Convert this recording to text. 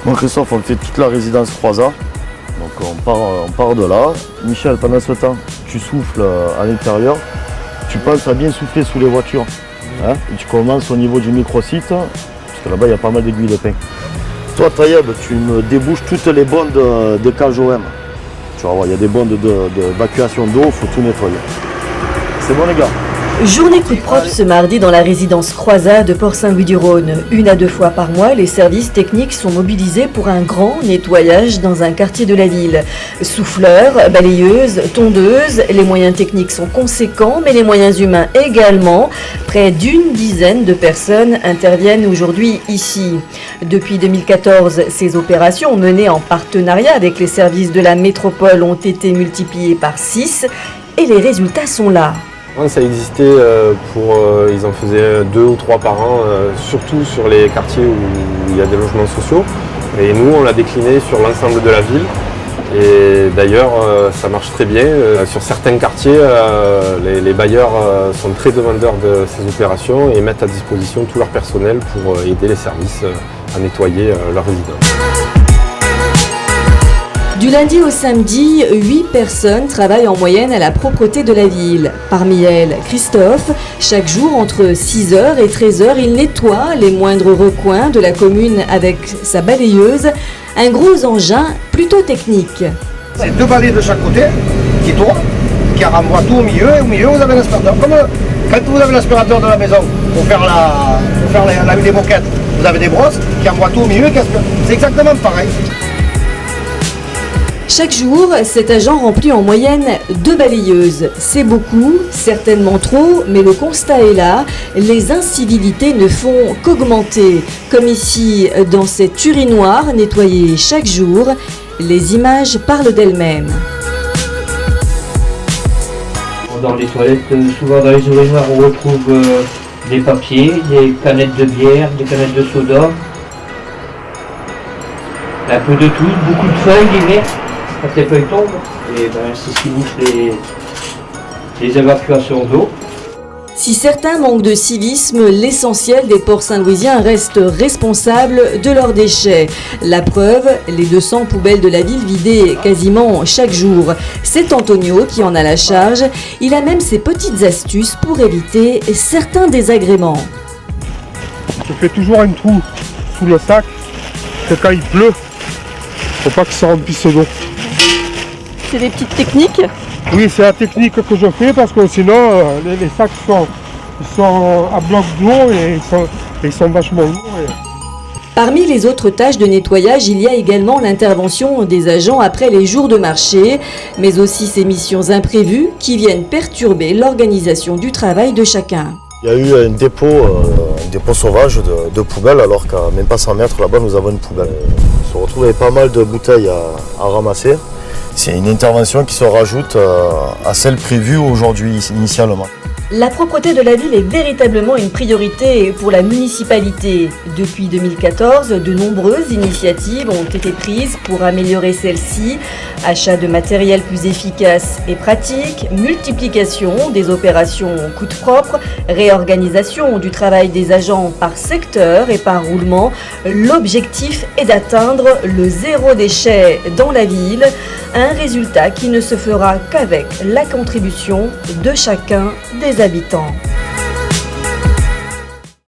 Moi, Christophe, on fait toute la résidence Croisat. Donc on part de là. Michel, pendant ce temps, tu souffles à l'intérieur. Tu penses à bien souffler sous les voitures. Hein, et tu commences au niveau du microsite, parce que là-bas il y a pas mal d'aiguilles de pain. Toi, Taïeb, tu me débouches toutes les bondes des cages OM. Tu vas voir, il y a des bondes d'évacuation d'eau, il faut tout nettoyer. C'est bon les gars? Journée coup de propre ce mardi dans la résidence Croisat de Port-Saint-Louis-du-Rhône. 1 à 2 fois par mois, les services techniques sont mobilisés pour un grand nettoyage dans un quartier de la ville. Souffleurs, balayeuses, tondeuses, les moyens techniques sont conséquents, mais les moyens humains également. Près d'une dizaine de personnes interviennent aujourd'hui ici. Depuis 2014, ces opérations menées en partenariat avec les services de la métropole ont été multipliées par 6 et les résultats sont là. Ça existait ils en faisaient 2 ou 3 par an, surtout sur les quartiers où il y a des logements sociaux. Et nous, on l'a décliné sur l'ensemble de la ville. Et d'ailleurs, ça marche très bien. Sur certains quartiers, les bailleurs sont très demandeurs de ces opérations et mettent à disposition tout leur personnel pour aider les services à nettoyer leurs résidences. Du lundi au samedi, 8 personnes travaillent en moyenne à la propreté de la ville. Parmi elles, Christophe. Chaque jour, entre 6h et 13h, il nettoie les moindres recoins de la commune avec sa balayeuse. Un gros engin plutôt technique. C'est 2 balais de chaque côté qui tournent, qui renvoient tout au milieu, et au milieu vous avez l'aspirateur. Comme quand vous avez l'aspirateur de la maison pour faire les moquettes, vous avez des brosses qui envoient tout au milieu et qui aspirent. C'est exactement pareil. Chaque jour, cet agent remplit en moyenne 2 balayeuses. C'est beaucoup, certainement trop, mais le constat est là. Les incivilités ne font qu'augmenter. Comme ici, dans cette urinoir nettoyée chaque jour, les images parlent d'elles-mêmes. Dans les toilettes, souvent dans les urinoirs, on retrouve des papiers, des canettes de bière, des canettes de soda. Un peu de tout, beaucoup de feuilles l'hiver. Quand les feuilles tombent, et c'est ce qui bouche les évacuations d'eau. Si certains manquent de civisme, l'essentiel des Port-Saint-Louisiens reste responsable de leurs déchets. La preuve, les 200 poubelles de la ville vidées quasiment chaque jour. C'est Antonio qui en a la charge. Il a même ses petites astuces pour éviter certains désagréments. Je fais toujours un trou sous le sac, que quand il pleut, faut pas que ça remplisse d'eau. C'est des petites techniques? Oui, c'est la technique que je fais parce que sinon les sacs sont à bloc d'eau et ils sont vachement lourds. Parmi les autres tâches de nettoyage, il y a également l'intervention des agents après les jours de marché, mais aussi ces missions imprévues qui viennent perturber l'organisation du travail de chacun. Il y a eu un dépôt sauvage de poubelles, alors qu'à même pas 100 mètres là-bas, nous avons une poubelle. On se retrouve avec pas mal de bouteilles à ramasser. C'est une intervention qui se rajoute à celle prévue aujourd'hui initialement. La propreté de la ville est véritablement une priorité pour la municipalité. Depuis 2014, de nombreuses initiatives ont été prises pour améliorer celle-ci. Achat de matériel plus efficace et pratique, multiplication des opérations coups propres, réorganisation du travail des agents par secteur et par roulement. L'objectif est d'atteindre le 0 déchet dans la ville, un résultat qui ne se fera qu'avec la contribution de chacun des habitants.